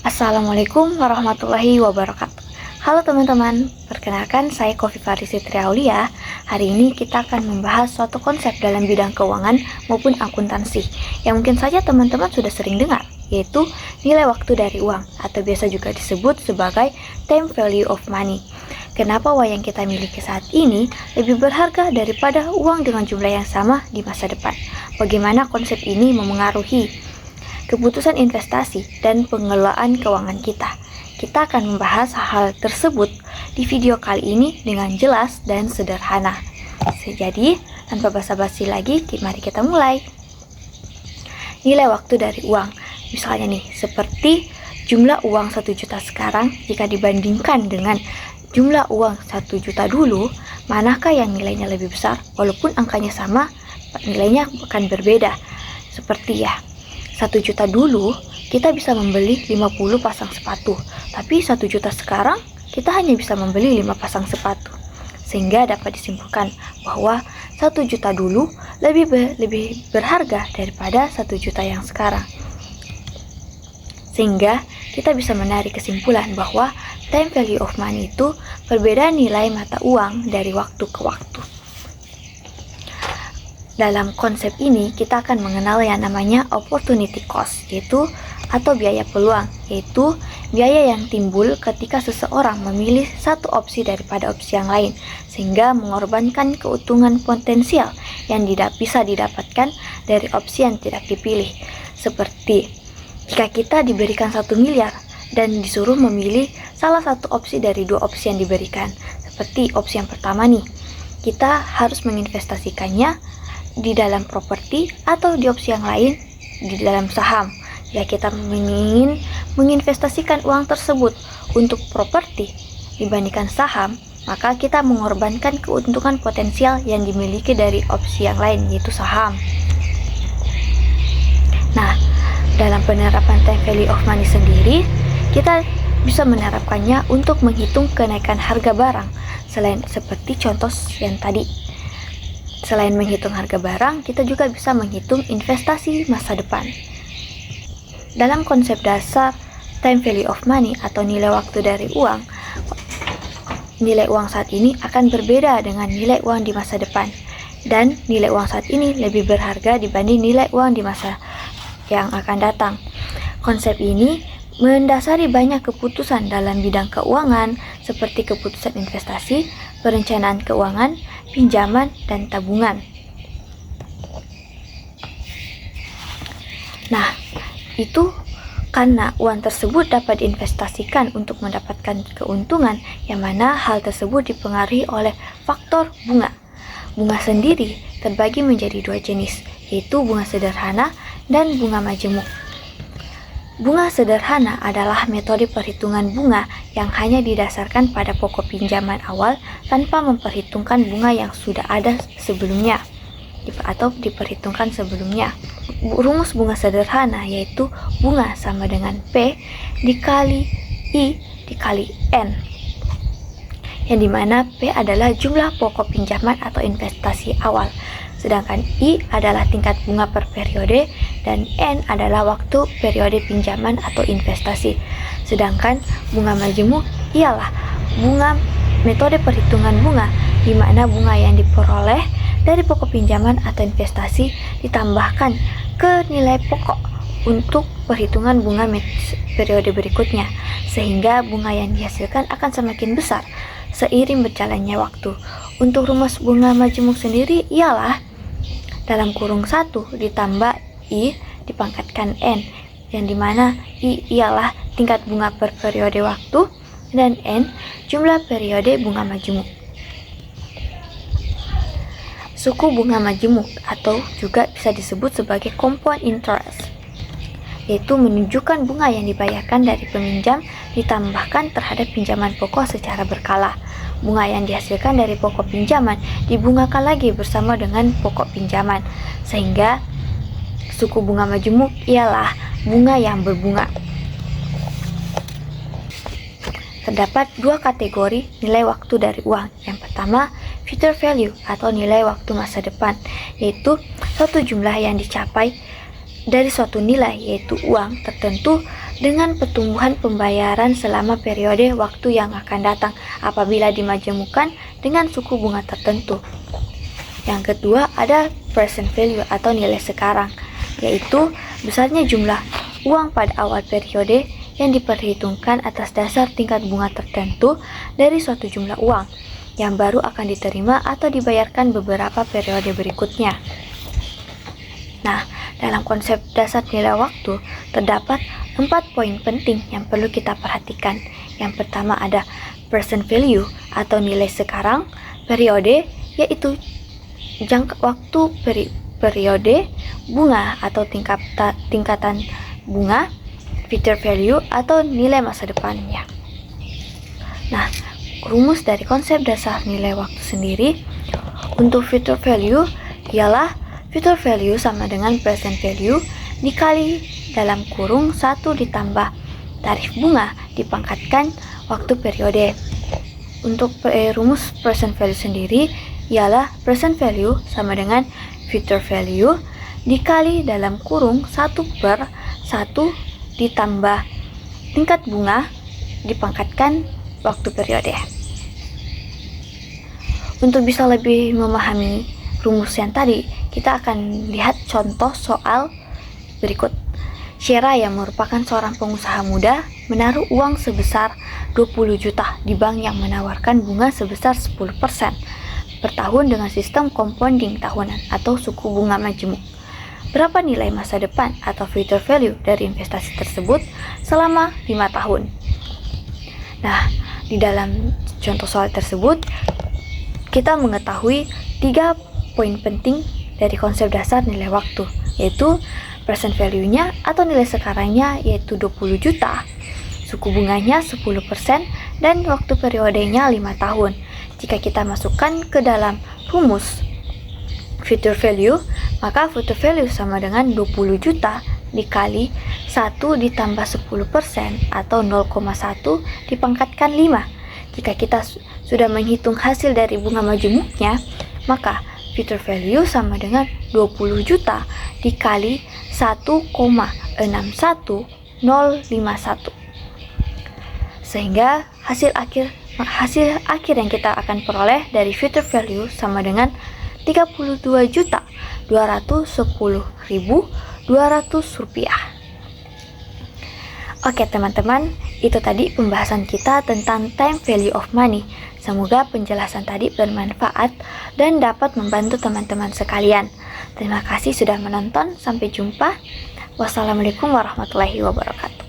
Assalamualaikum warahmatullahi wabarakatuh. Halo teman-teman, perkenalkan saya Kofifa Rizitri Aulia. Hari ini kita akan membahas suatu konsep dalam bidang keuangan maupun akuntansi yang mungkin saja teman-teman sudah sering dengar, yaitu nilai waktu dari uang atau biasa juga disebut sebagai time value of money. Kenapa uang yang kita miliki saat ini lebih berharga daripada uang dengan jumlah yang sama di masa depan? Bagaimana konsep ini memengaruhi keputusan investasi dan pengelolaan keuangan kita? Kita akan membahas hal tersebut di video kali ini dengan jelas dan sederhana. Jadi, tanpa basa-basi lagi, mari kita mulai. Nilai waktu dari uang. Misalnya nih, seperti jumlah uang 1 juta sekarang jika dibandingkan dengan jumlah uang 1 juta dulu, manakah yang nilainya lebih besar? Walaupun angkanya sama, nilainya akan berbeda. Seperti 1 juta dulu kita bisa membeli 50 pasang sepatu, tapi 1 juta sekarang kita hanya bisa membeli 5 pasang sepatu. Sehingga dapat disimpulkan bahwa 1 juta dulu lebih berharga daripada 1 juta yang sekarang. Sehingga kita bisa menarik kesimpulan bahwa time value of money itu perbedaan nilai mata uang dari waktu ke waktu. Dalam konsep ini kita akan mengenal yang namanya opportunity cost, yaitu atau biaya peluang, yaitu biaya yang timbul ketika seseorang memilih satu opsi daripada opsi yang lain, sehingga mengorbankan keuntungan potensial yang bisa didapatkan dari opsi yang tidak dipilih. Seperti jika kita diberikan 1 miliar dan disuruh memilih salah satu opsi dari 2 opsi yang diberikan. Seperti opsi yang pertama nih, kita harus menginvestasikannya di dalam properti atau di opsi yang lain di dalam saham. Jika kita ingin menginvestasikan uang tersebut untuk properti dibandingkan saham, maka kita mengorbankan keuntungan potensial yang dimiliki dari opsi yang lain, yaitu saham. Nah, dalam penerapan time value of money sendiri, kita bisa menerapkannya untuk menghitung kenaikan harga barang. Selain seperti contoh yang tadi, selain menghitung harga barang, kita juga bisa menghitung investasi masa depan. Dalam konsep dasar time value of money atau nilai waktu dari uang, nilai uang saat ini akan berbeda dengan nilai uang di masa depan. Dan nilai uang saat ini lebih berharga dibanding nilai uang di masa yang akan datang. Konsep ini mendasari banyak keputusan dalam bidang keuangan seperti keputusan investasi, perencanaan keuangan, pinjaman, dan tabungan. Nah, itu karena uang tersebut dapat diinvestasikan untuk mendapatkan keuntungan, yang mana hal tersebut dipengaruhi oleh faktor bunga. Bunga sendiri terbagi menjadi 2 jenis, yaitu bunga sederhana dan bunga majemuk. Bunga sederhana adalah metode perhitungan bunga yang hanya didasarkan pada pokok pinjaman awal tanpa memperhitungkan bunga yang sudah ada sebelumnya atau diperhitungkan sebelumnya. Rumus bunga sederhana yaitu bunga sama dengan P dikali I dikali N, yang dimana P adalah jumlah pokok pinjaman atau investasi awal, sedangkan I adalah tingkat bunga per periode dan N adalah waktu periode pinjaman atau investasi. Sedangkan bunga majemuk ialah bunga metode perhitungan bunga, di mana bunga yang diperoleh dari pokok pinjaman atau investasi ditambahkan ke nilai pokok untuk perhitungan bunga periode berikutnya, sehingga bunga yang dihasilkan akan semakin besar seiring berjalannya waktu. Untuk rumus bunga majemuk sendiri ialah dalam kurung 1 ditambah I dipangkatkan N, yang dimana I ialah tingkat bunga per periode waktu dan N jumlah periode bunga majemuk. Suku bunga majemuk atau juga bisa disebut sebagai compound interest, yaitu menunjukkan bunga yang dibayarkan dari peminjam ditambahkan terhadap pinjaman pokok secara berkala. Bunga yang dihasilkan dari pokok pinjaman dibungakan lagi bersama dengan pokok pinjaman, sehingga suku bunga majemuk ialah bunga yang berbunga. Terdapat 2 kategori nilai waktu dari uang. Yang pertama, future value atau nilai waktu masa depan, yaitu suatu jumlah yang dicapai dari suatu nilai, yaitu uang tertentu, dengan pertumbuhan pembayaran selama periode waktu yang akan datang apabila dimajemukkan dengan suku bunga tertentu. Yang kedua ada present value atau nilai sekarang, yaitu besarnya jumlah uang pada awal periode yang diperhitungkan atas dasar tingkat bunga tertentu dari suatu jumlah uang yang baru akan diterima atau dibayarkan beberapa periode berikutnya. Nah, dalam konsep dasar nilai waktu terdapat 4 poin penting yang perlu kita perhatikan. Yang pertama ada present value atau nilai sekarang, periode yaitu jangka waktu periode, bunga atau tingkatan bunga, future value atau nilai masa depannya. Nah, rumus dari konsep dasar nilai waktu sendiri untuk future value ialah future value sama dengan present value dikali dalam kurung 1 ditambah tarif bunga dipangkatkan waktu periode. Untuk rumus present value sendiri ialah present value sama dengan future value dikali dalam kurung 1/1 ditambah tingkat bunga dipangkatkan waktu periode. Untuk bisa lebih memahami rumus yang tadi, kita akan lihat contoh soal berikut. Syera yang merupakan seorang pengusaha muda menaruh uang sebesar 20 juta di bank yang menawarkan bunga sebesar 10% per tahun dengan sistem compounding tahunan atau suku bunga majemuk. Berapa nilai masa depan atau future value dari investasi tersebut selama 5 tahun? Nah, di dalam contoh soal tersebut, kita mengetahui 3 poin penting dari konsep dasar nilai waktu, yaitu present value-nya atau nilai sekarangnya yaitu 20 juta, suku bunganya 10%, dan waktu periodenya 5 tahun. Jika kita masukkan ke dalam rumus future value, maka future value sama dengan 20 juta dikali 1 ditambah 10% atau 0,1 dipangkatkan 5. Jika kita sudah menghitung hasil dari bunga majemuknya, maka future value sama dengan 20 juta dikali 1,61051. Sehingga hasil akhir yang kita akan peroleh dari future value sama dengan 32.210.200 rupiah. Oke teman-teman, itu tadi pembahasan kita tentang time value of money. Semoga penjelasan tadi bermanfaat dan dapat membantu teman-teman sekalian. Terima kasih sudah menonton, sampai jumpa. Wassalamualaikum warahmatullahi wabarakatuh.